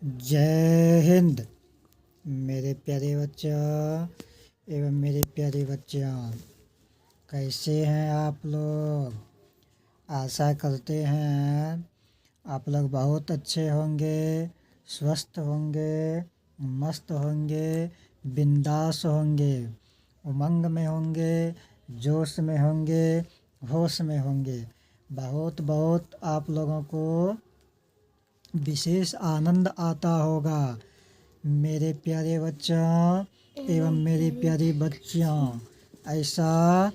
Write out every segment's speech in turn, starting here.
जय हिंद मेरे प्यारे बच्चों एवं मेरे प्यारे बच्चियों। कैसे हैं आप लोग? आशा करते हैं आप लोग बहुत अच्छे होंगे, स्वस्थ होंगे, मस्त होंगे, बिंदास होंगे, उमंग में होंगे, जोश में होंगे, होश में होंगे। बहुत बहुत आप लोगों को विशेष आनंद आता होगा मेरे प्यारे बच्चों एवं मेरी प्यारी बच्चियों। ऐसा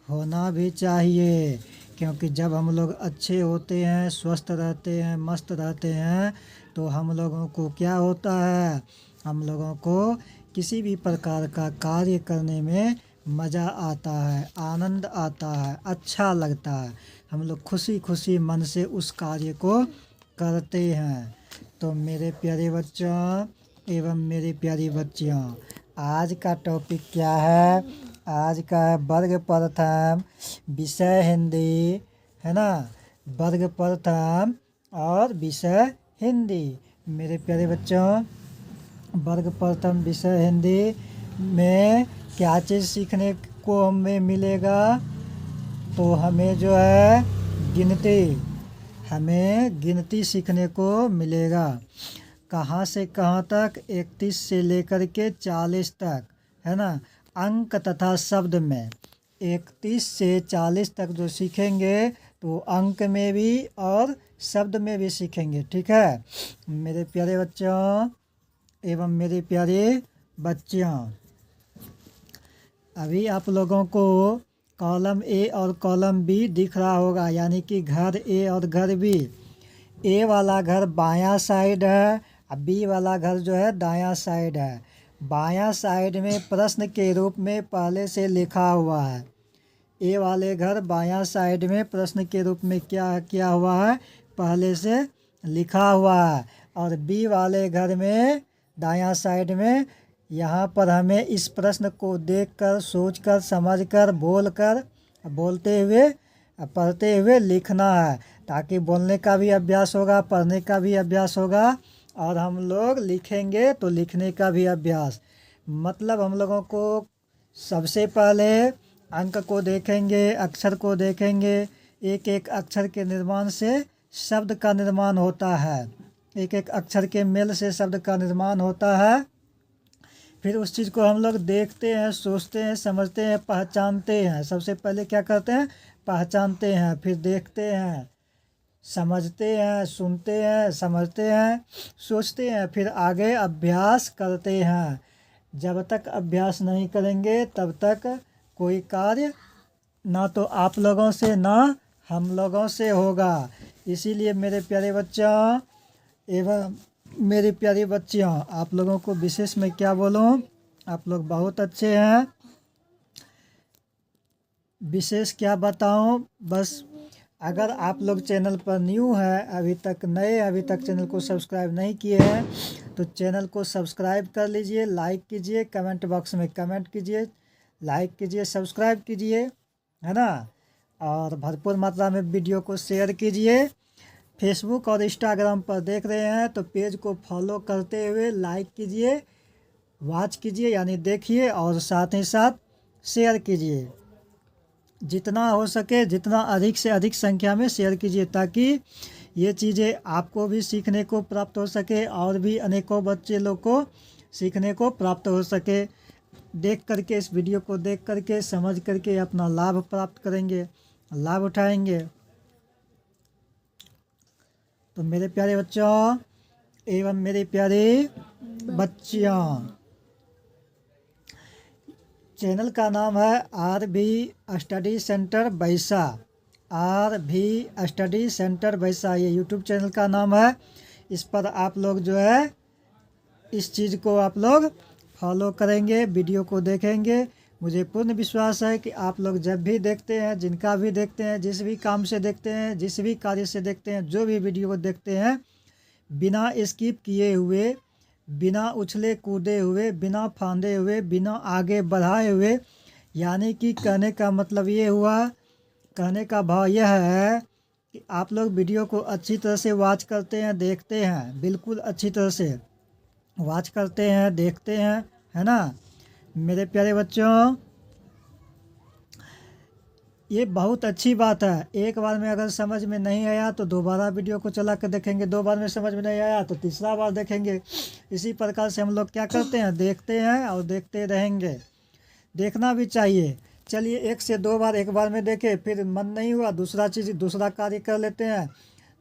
होना भी चाहिए, क्योंकि जब हम लोग अच्छे होते हैं, स्वस्थ रहते हैं, मस्त रहते हैं, तो हम लोगों को क्या होता है, हम लोगों को किसी भी प्रकार का कार्य करने में मज़ा आता है, आनंद आता है, अच्छा लगता है। हम लोग खुशी खुशी मन से उस कार्य को करते हैं। तो मेरे प्यारे बच्चों एवं मेरी प्यारी बच्चियों, आज का टॉपिक क्या है? आज का है वर्ग प्रथम, विषय हिंदी, है ना। वर्ग प्रथम और विषय हिंदी। मेरे प्यारे बच्चों, वर्ग प्रथम विषय हिंदी में क्या चीज़ सीखने को हमें मिलेगा? तो हमें जो है गिनती सीखने को मिलेगा। कहाँ से कहाँ तक? 31 से लेकर के 40 तक, है ना। अंक तथा शब्द में 31 से 40 तक जो सीखेंगे तो अंक में भी और शब्द में भी सीखेंगे, ठीक है मेरे प्यारे बच्चों एवं मेरी प्यारी बच्चियों। अभी आप लोगों को कॉलम ए और कॉलम बी दिख रहा होगा, यानी कि घर ए और घर बी। ए वाला घर बायां साइड है, अब बी वाला घर जो है दायां साइड है। बायां साइड में प्रश्न के रूप में पहले से लिखा हुआ है। ए वाले घर बायां साइड में प्रश्न के रूप में क्या किया हुआ है, पहले से लिखा हुआ है। और बी वाले घर में दायां साइड में यहाँ पर हमें इस प्रश्न को देखकर, सोचकर, समझकर, बोलते हुए, पढ़ते हुए लिखना है, ताकि बोलने का भी अभ्यास होगा, पढ़ने का भी अभ्यास होगा, और हम लोग लिखेंगे तो लिखने का भी अभ्यास। मतलब हम लोगों को सबसे पहले अंक को देखेंगे, अक्षर को देखेंगे। एक एक अक्षर के निर्माण से शब्द का निर्माण होता है, एक एक अक्षर के मेल से शब्द का निर्माण होता है। फिर उस चीज़ को हम लोग देखते हैं, सोचते हैं, समझते हैं, पहचानते हैं। सबसे पहले क्या करते हैं? पहचानते हैं, फिर देखते हैं, समझते हैं, सुनते हैं, समझते हैं, सोचते हैं, फिर आगे अभ्यास करते हैं। जब तक अभ्यास नहीं करेंगे तब तक कोई कार्य ना तो आप लोगों से ना हम लोगों से होगा। इसीलिए मेरे प्यारे बच्चों एवं मेरी प्यारी बच्चियों, आप लोगों को विशेष में क्या बोलूं, आप लोग बहुत अच्छे हैं। विशेष क्या बताऊं, बस अगर आप लोग चैनल पर न्यू है, अभी तक चैनल को सब्सक्राइब नहीं किए हैं, तो चैनल को सब्सक्राइब कर लीजिए, लाइक कीजिए, कमेंट बॉक्स में कमेंट कीजिए, लाइक कीजिए, सब्सक्राइब कीजिए, है ना। और भरपूर मात्रा में वीडियो को शेयर कीजिए। फेसबुक और इंस्टाग्राम पर देख रहे हैं तो पेज को फॉलो करते हुए लाइक कीजिए, वॉच कीजिए, यानी देखिए, और साथ ही साथ शेयर कीजिए। जितना हो सके, जितना अधिक से अधिक संख्या में शेयर कीजिए, ताकि ये चीज़ें आपको भी सीखने को प्राप्त हो सके और भी अनेकों बच्चे लोग को सीखने को प्राप्त हो सके। देख करके, इस वीडियो को देख करके, समझ करके अपना लाभ प्राप्त करेंगे, लाभ उठाएंगे। तो मेरे प्यारे बच्चों एवं मेरी प्यारी बच्चियों, चैनल का नाम है RV स्टडी सेंटर बैसा। RV स्टडी सेंटर बैसा, ये यूट्यूब चैनल का नाम है। इस पर आप लोग जो है इस चीज़ को आप लोग फॉलो करेंगे, वीडियो को देखेंगे। मुझे पूर्ण विश्वास है कि आप लोग जब भी देखते हैं, जिनका भी देखते हैं, जिस भी काम से देखते हैं, जिस भी कार्य से देखते हैं, जो भी वीडियो को देखते हैं, बिना स्किप किए हुए, बिना उछले कूदे हुए, बिना फांदे हुए, बिना आगे बढ़ाए हुए, यानी कि कहने का मतलब ये हुआ, कहने का भाव यह है कि आप लोग वीडियो को अच्छी तरह से वॉच करते हैं, देखते हैं, बिल्कुल अच्छी तरह से वॉच करते हैं, देखते हैं, है ना मेरे प्यारे बच्चों। ये बहुत अच्छी बात है। एक बार में अगर समझ में नहीं आया तो दोबारा वीडियो को चला कर देखेंगे, 2 बार में समझ में नहीं आया तो तीसरा बार देखेंगे। इसी प्रकार से हम लोग क्या करते हैं, देखते हैं और देखते रहेंगे, देखना भी चाहिए। चलिए 1 से 2 बार, एक बार में देखे फिर मन नहीं हुआ दूसरा कार्य कर लेते हैं।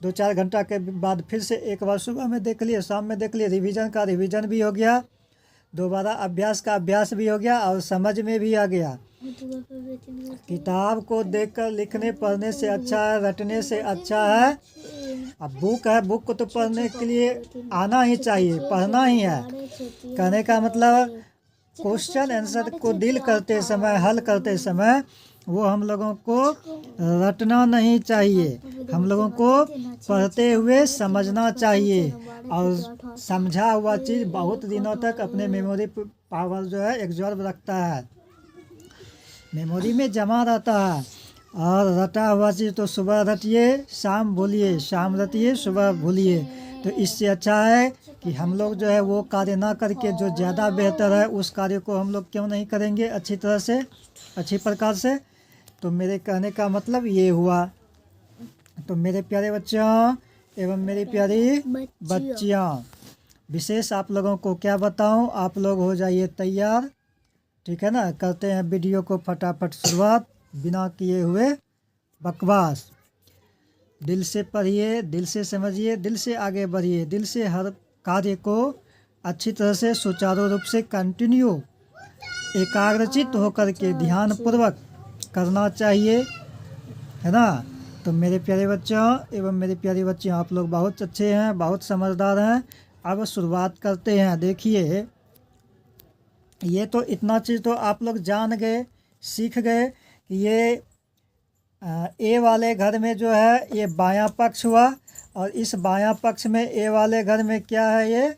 2-4 घंटा के बाद फिर से एक बार सुबह में देख लिए, शाम में देख लिए, रिवीजन का रिवीजन भी हो गया, दोबारा अभ्यास का अभ्यास भी हो गया और समझ में भी आ गया। किताब को देखकर लिखने पढ़ने से अच्छा है, रटने से अच्छा है। अब बुक है, बुक को तो पढ़ने के लिए आना ही चाहिए, पढ़ना ही है। कहने का मतलब क्वेश्चन आंसर को डील करते समय, हल करते समय वो हम लोगों को रटना नहीं चाहिए, हम लोगों को पढ़ते हुए समझना चाहिए। और समझा हुआ चीज़ बहुत दिनों तक अपने मेमोरी पावर जो है एग्जॉर्ब रखता है, मेमोरी में जमा रहता है। और रटा हुआ चीज़ तो सुबह रटिए, शाम भूलिए, शाम रटिए, सुबह भूलिए। तो इससे अच्छा है कि हम लोग जो है वो कार्य ना करके जो ज़्यादा बेहतर है उस कार्य को हम लोग क्यों नहीं करेंगे अच्छी तरह से, अच्छी प्रकार से। तो मेरे कहने का मतलब ये हुआ। तो मेरे प्यारे बच्चों एवं मेरी प्यारी बच्चियाँ, विशेष आप लोगों को क्या बताऊं, आप लोग हो जाइए तैयार, ठीक है ना। करते हैं वीडियो को फटाफट शुरुआत, बिना किए हुए बकवास। दिल से पढ़िए, दिल से समझिए, दिल से आगे बढ़िए, दिल से हर कार्य को अच्छी तरह से सुचारू रूप से कंटिन्यू एकाग्रचित होकर के ध्यानपूर्वक करना चाहिए, है ना। तो मेरे प्यारे बच्चों एवं मेरी प्यारी बच्चियों, आप लोग बहुत अच्छे हैं, बहुत समझदार हैं। अब शुरुआत करते हैं। देखिए ये तो इतना चीज़ तो आप लोग जान गए, सीख गए कि ये ए वाले घर में जो है ये बायां पक्ष हुआ, और इस बायां पक्ष में ए वाले घर में क्या है, ये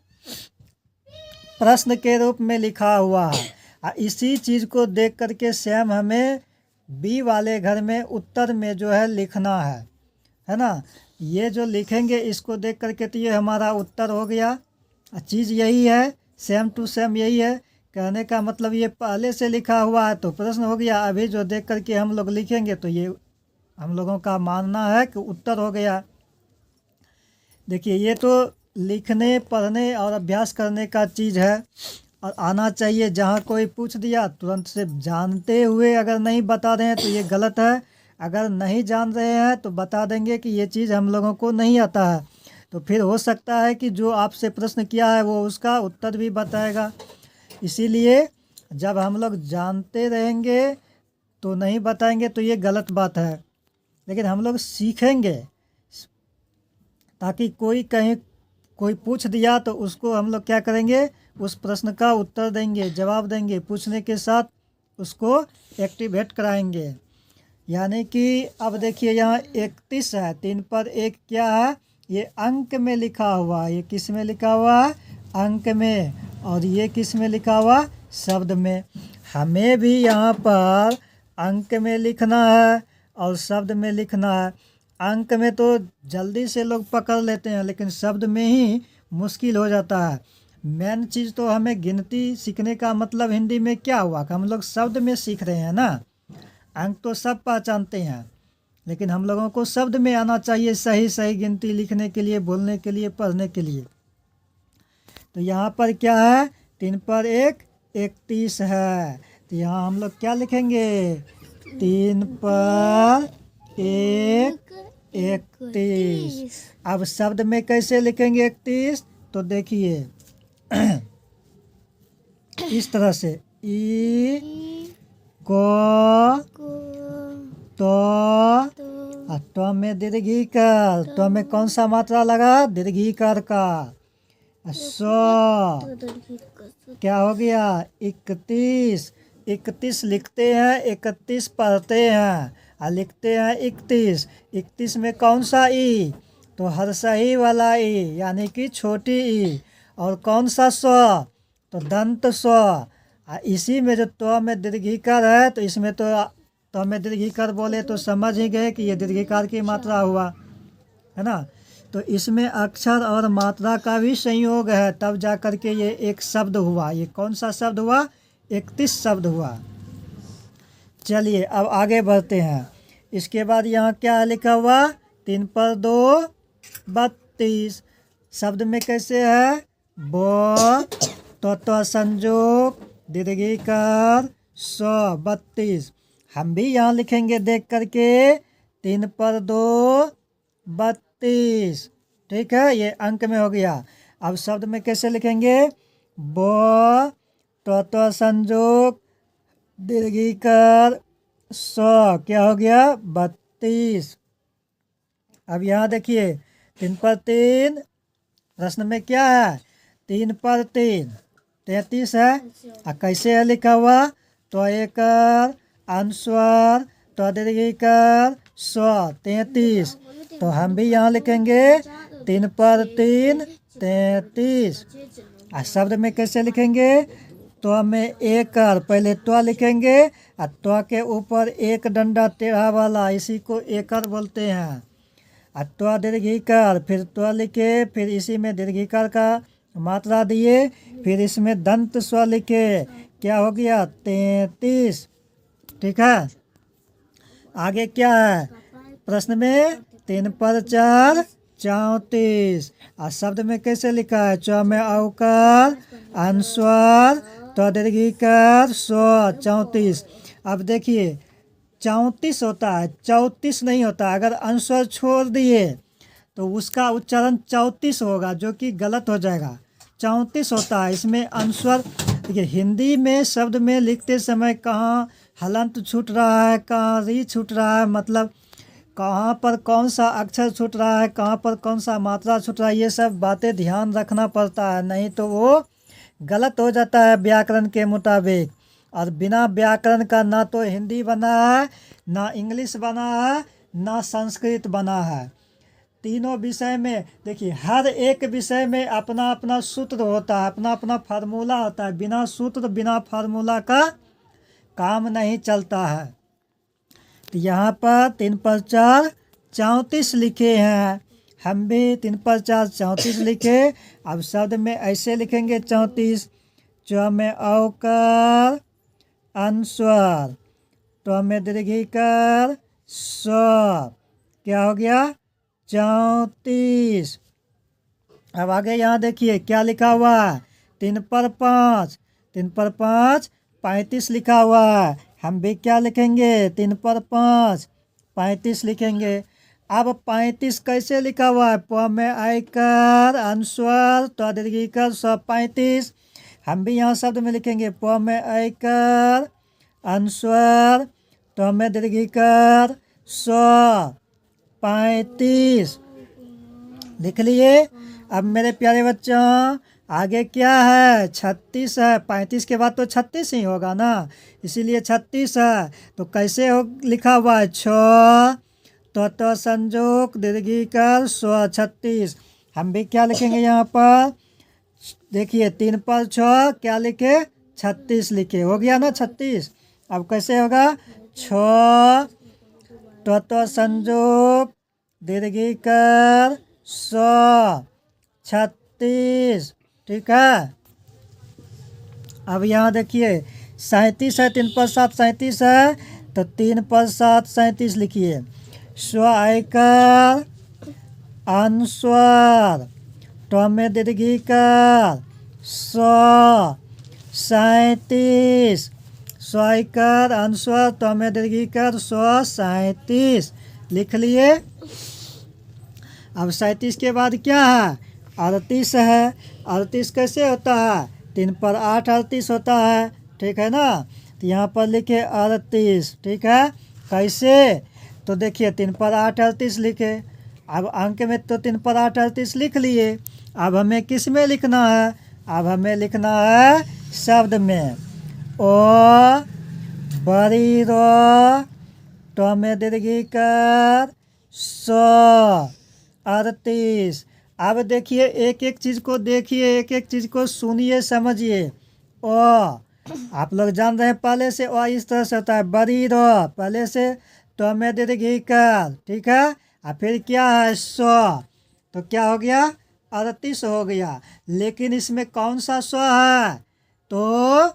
प्रश्न के रूप में लिखा हुआ है। इसी चीज़ को देख करके सेम हमें बी वाले घर में उत्तर में जो है लिखना है ना। ये जो लिखेंगे इसको देख करके तो ये हमारा उत्तर हो गया। चीज़ यही है, सेम टू सेम यही है। कहने का मतलब ये पहले से लिखा हुआ है तो प्रश्न हो गया, अभी जो देख करके हम लोग लिखेंगे तो ये हम लोगों का मानना है कि उत्तर हो गया। देखिए ये तो लिखने, पढ़ने और अभ्यास करने का चीज़ है और आना चाहिए। जहाँ कोई पूछ दिया तुरंत से जानते हुए अगर नहीं बता रहे हैं तो ये गलत है। अगर नहीं जान रहे हैं तो बता देंगे कि ये चीज़ हम लोगों को नहीं आता है, तो फिर हो सकता है कि जो आपसे प्रश्न किया है वो उसका उत्तर भी बताएगा। इसीलिए जब हम लोग जानते रहेंगे तो नहीं बताएंगे तो ये गलत बात है। लेकिन हम लोग सीखेंगे ताकि कोई कहीं कोई पूछ दिया तो उसको हम लोग क्या करेंगे, उस प्रश्न का उत्तर देंगे, जवाब देंगे, पूछने के साथ उसको एक्टिवेट कराएंगे। यानी कि अब देखिए यहाँ 31 है, 3 पर 1 क्या है, ये अंक में लिखा हुआ है। ये किस में लिखा हुआ है, अंक में। और ये किस में लिखा हुआ, शब्द में। हमें भी यहाँ पर अंक में लिखना है और शब्द में लिखना है। अंक में तो जल्दी से लोग पकड़ लेते हैं, लेकिन शब्द में ही मुश्किल हो जाता है। मेन चीज़ तो हमें गिनती सीखने का मतलब हिंदी में क्या हुआ कि हम लोग शब्द में सीख रहे हैं ना। अंक तो सब पहचानते हैं, लेकिन हम लोगों को शब्द में आना चाहिए, सही सही गिनती लिखने के लिए, बोलने के लिए, पढ़ने के लिए। तो यहाँ पर क्या है, 3 पर 1 31 है। तो यहाँ हम लोग क्या लिखेंगे, 3 पर 1 31। अब शब्द में कैसे लिखेंगे 31, तो देखिए इस तरह से ई को तो में दीर्घीकार, तो में कौन सा मात्रा लगा, दीर्घीकार का। सो क्या हो गया, 31। 31 लिखते हैं, 31 पढ़ते हैं और लिखते हैं 31। 31 में कौन सा ई, तो हर्षही वाला ई, यानी कि छोटी ई। और कौन सा स्व, तो दंत स्व। इसी में जो तो में दीर्घीकार है, तो इसमें तो में दीर्घीकार बोले तो समझ ही गए कि ये दीर्घीकार की मात्रा हुआ। है ना। तो इसमें अक्षर और मात्रा का भी संयोग है, तब जा कर के ये एक शब्द हुआ। ये कौन सा शब्द हुआ? 31 शब्द हुआ। चलिए अब आगे बढ़ते हैं। इसके बाद यहाँ क्या लिखा हुआ? 3 पर 2 32। शब्द में कैसे है? ब तो संयोग दीर्घिकार 132। हम भी यहाँ लिखेंगे देख करके 3 पर 2 32। ठीक है, ये अंक में हो गया। अब शब्द में कैसे लिखेंगे? ब तो संयोग दीर्घिकार 100 क्या हो गया? 32। अब यहाँ देखिए 3 पर 3 प्रश्न में क्या है? 3 पर 3 33 है। कैसे है लिखा हुआ? तो एकर अनुस्वार तो दीर्घिकार 100 33। तो हम भी यहाँ लिखेंगे 3 पर 3 33। शब्द में कैसे लिखेंगे? तो में एकर, पहले तो लिखेंगे और तो के ऊपर एक डंडा टेढ़ा वाला, इसी को एकर बोलते हैं। तो दीर्घिकार, फिर तो लिखे, फिर इसी में दीर्घिकार का मात्रा दिए, फिर इसमें दंत स्व लिखे, क्या हो गया? 33। ठीक है, आगे क्या है प्रश्न में? 3 पर 4 34। और शब्द में कैसे लिखा है? च में औकार अनुस्वार तो दीर्घिकार 100 34। अब देखिए 34 होता है, 34 नहीं होता। अगर अनुस्वार छोड़ दिए तो उसका उच्चारण 34 होगा, जो कि गलत हो जाएगा। 34 होता है, इसमें अनुस्वार। देखिए हिंदी में शब्द में लिखते समय कहाँ हलंत छूट रहा है, कहाँ री छूट रहा है, मतलब कहाँ पर कौन सा अक्षर छूट रहा है, कहाँ पर कौन सा मात्रा छूट रहा है, ये सब बातें ध्यान रखना पड़ता है, नहीं तो वो गलत हो जाता है व्याकरण के मुताबिक। और बिना व्याकरण का ना तो हिंदी बना है, ना इंग्लिश बना है, ना संस्कृत बना है। तीनों विषय में देखिए, हर एक विषय में अपना अपना सूत्र होता है, अपना अपना फार्मूला होता है। बिना सूत्र बिना फार्मूला का काम नहीं चलता है। तो यहाँ पर 3 पर 4 34 लिखे हैं, हम भी 3 पर 4 34 लिखे। अब शब्द में ऐसे लिखेंगे 34। च में औकार अनुस्वार तो में दीर्घिकार 100 क्या हो गया? 34। अब आगे यहाँ देखिए क्या लिखा हुआ है? 3 पर 5 3 पर 5 35 लिखा हुआ है। हम भी क्या लिखेंगे? 3 पर 5 35 लिखेंगे। अब 35 कैसे लिखा हुआ है? प में आयकर अनुस्वार तो दीर्घिकार 135। हम भी यहाँ शब्द में लिखेंगे प में आयकर अनुस्वार तो में दीर्घिकार 135 लिख लिए। अब मेरे प्यारे बच्चों आगे क्या है? 36 है। 35 के बाद तो 36 ही होगा ना, इसीलिए 36 है। तो कैसे हो लिखा हुआ है? छ तो संयोग दीर्घिकार 136। हम भी क्या लिखेंगे यहाँ पर? देखिए 3 पर 6 क्या लिखे? 36 लिखे। हो गया ना 36। अब कैसे होगा? छ तो संयोग दीर्घिकार 136। ठीक है, अब यहाँ देखिए 37 है। 3 पर 7 37 है, तो 3 पर 7 37 लिखिए। स्व आयकर अनुस्वार तो में दीर्घिकार 137। स्व आयकर अनुस्वार तो में दीर्घिकार 137 लिख लिए। अब 37 के बाद क्या है? 38 है। 38 कैसे होता है? 3 पर 8 38 होता है। ठीक है ना, तो यहाँ पर लिखे 38। ठीक है, कैसे? तो देखिए 3 पर 8 38 लिखे। अब अंक में तो 3 पर 8 38 लिख लिए। अब हमें किस में लिखना है? अब हमें लिखना है शब्द में। ओ बड़ी रो तो में दीर्घिकार 138। अब देखिए एक एक चीज़ को देखिए, एक एक चीज़ को सुनिए समझिए। ओ आप लोग जान रहे हैं पहले से ओ इस तरह से होता है। बड़ी रो पहले से तो में दीर्घिकार। ठीक है, और फिर क्या है 100, तो क्या हो गया 38 हो गया। लेकिन इसमें कौन सा स्व है, तो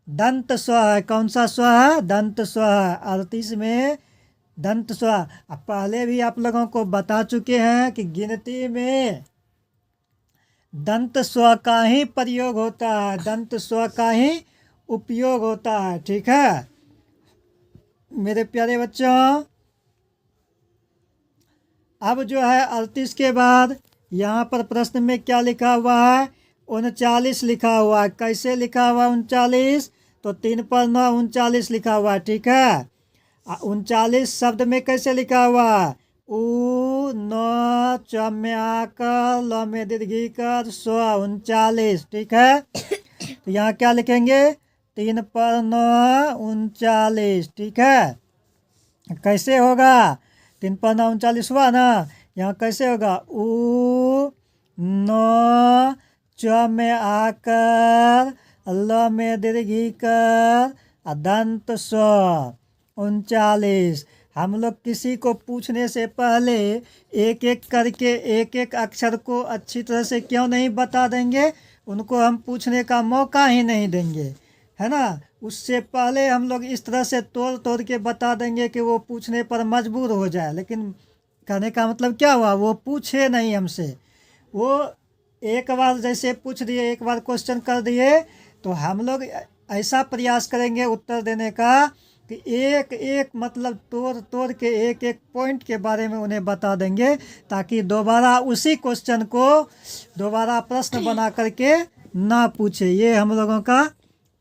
दंत स्व है। कौन सा स्व है, दंत स्व है। 38 में दंत स्व। अब पहले भी आप लोगों को बता चुके हैं कि गिनती में दंत स्व का ही प्रयोग होता है, दंत स्व का ही उपयोग होता है। ठीक है मेरे प्यारे बच्चों, अब जो है 38 के बाद यहाँ पर प्रश्न में क्या लिखा हुआ है, 39 लिखा हुआ है। कैसे लिखा हुआ 39, तो 3 पर 9 39 लिखा हुआ है। ठीक है 39 शब्द में कैसे लिखा हुआ है, उ न च में आकर ल में दीर्घी कर 39। ठीक है तो यहाँ क्या लिखेंगे, 3 पर 9 39। ठीक है कैसे होगा, 3 पर 9 39 हुआ ना। यहाँ कैसे होगा, उ न च में आकर ल में दीर्घी कर दंत स्व 39। हम लोग किसी को पूछने से पहले एक एक करके एक एक अक्षर को अच्छी तरह से क्यों नहीं बता देंगे, उनको हम पूछने का मौका ही नहीं देंगे, है ना। उससे पहले हम लोग इस तरह से तोड़ तोड़ के बता देंगे कि वो पूछने पर मजबूर हो जाए। लेकिन कहने का मतलब क्या हुआ, वो पूछे नहीं हमसे। वो एक बार जैसे पूछ दिए, एक बार क्वेश्चन कर दिए, तो हम लोग ऐसा प्रयास करेंगे उत्तर देने का कि एक एक मतलब तोड़ तोड़ के एक एक पॉइंट के बारे में उन्हें बता देंगे, ताकि दोबारा उसी क्वेश्चन को दोबारा प्रश्न बना करके ना पूछे। ये हम लोगों का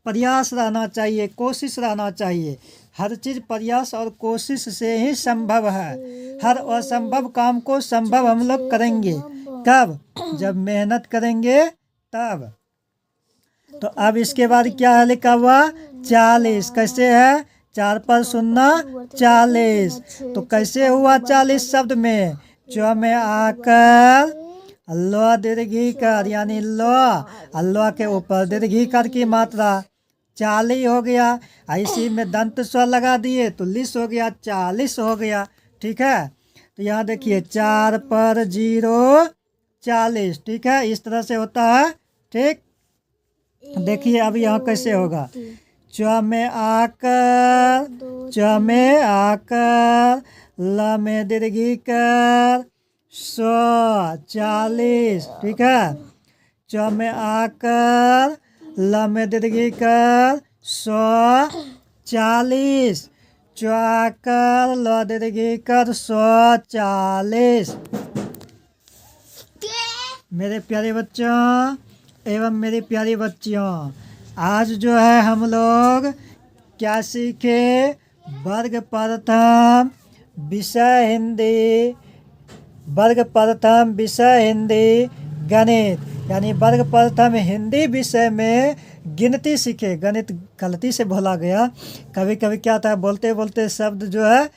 प्रयास रहना चाहिए, कोशिश रहना चाहिए। हर चीज़ प्रयास और कोशिश से ही संभव है। हर असंभव काम को संभव हम लोग करेंगे। कब, जब मेहनत करेंगे तब। तो अब इसके बाद क्या है लिखा हुआ 40। कैसे है, 4 पर 0 40। तो कैसे हुआ 40 शब्द में, च में आकर ल दीर्घी कर यानी ल के ऊपर दीर्घी कर की मात्रा 40 हो गया। इसी में दंत स्व लगा दिए तो लिस हो गया, 40 हो गया। ठीक है तो यहाँ देखिए 4 पर 0 40। ठीक है इस तरह से होता है। ठीक देखिए अब यहाँ कैसे होगा, च में आकर ल में दीर्घी कर 40। ठीक है च में आकर ल में दीर्घी कर 40। च आकर ल दीर्घी कर 40। मेरे प्यारे बच्चों एवं मेरी प्यारी बच्चियों, आज जो है हम लोग क्या सीखे, वर्ग प्रथम विषय हिंदी, वर्ग प्रथम विषय हिंदी गणित, यानी वर्ग प्रथम हिंदी विषय में गिनती सीखे। गणित गलती से बोला गया, कभी कभी क्या होता है बोलते बोलते शब्द जो है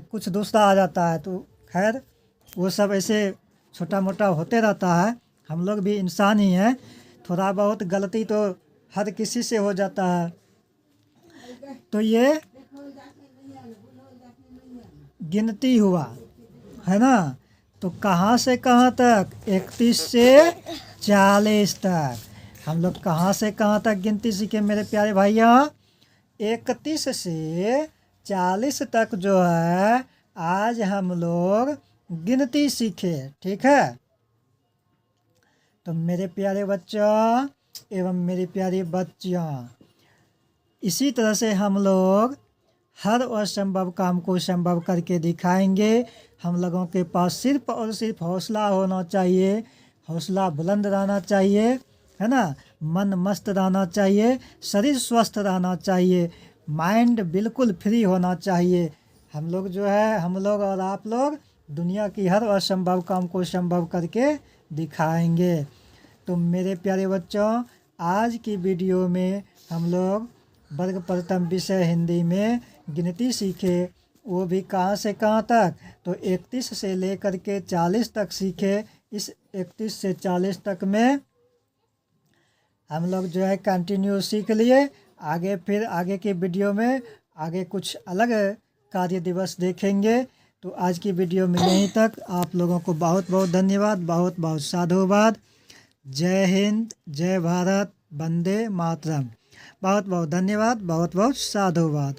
कुछ दूसरा आ जाता है, तो खैर वो सब ऐसे छोटा मोटा होते रहता है। हम लोग भी इंसान ही हैं, थोड़ा बहुत गलती तो हर किसी से हो जाता है। तो ये गिनती हुआ है ना। तो कहाँ से कहाँ तक, 31 से 40 तक हम लोग कहाँ से कहाँ तक गिनती सीखे मेरे प्यारे भाइयों। 31 से 40 तक जो है आज हम लोग गिनती सीखे। ठीक है तो मेरे प्यारे बच्चों एवं मेरी प्यारी बच्चियों, इसी तरह से हम लोग हर असंभव काम को संभव करके दिखाएंगे। हम लोगों के पास सिर्फ और सिर्फ हौसला होना चाहिए, हौसला बुलंद रहना चाहिए, है ना। मन मस्त रहना चाहिए, शरीर स्वस्थ रहना चाहिए, माइंड बिल्कुल फ्री होना चाहिए। हम लोग जो है, हम लोग और आप लोग दुनिया की हर असंभव काम को संभव करके दिखाएंगे। तो मेरे प्यारे बच्चों, आज की वीडियो में हम लोग वर्ग प्रथम विषय हिंदी में गिनती सीखे, वो भी कहाँ से कहाँ तक, तो 31 से लेकर के 40 तक सीखे। इस 31 से 40 तक में हम लोग जो है कंटिन्यू सीख लिए। आगे फिर आगे के वीडियो में आगे कुछ अलग कार्य दिवस देखेंगे। तो आज की वीडियो में यहीं तक। आप लोगों को बहुत बहुत धन्यवाद, बहुत बहुत साधुवाद। जय हिंद, जय भारत, वंदे मातरम। बहुत बहुत धन्यवाद, बहुत बहुत साधुवाद।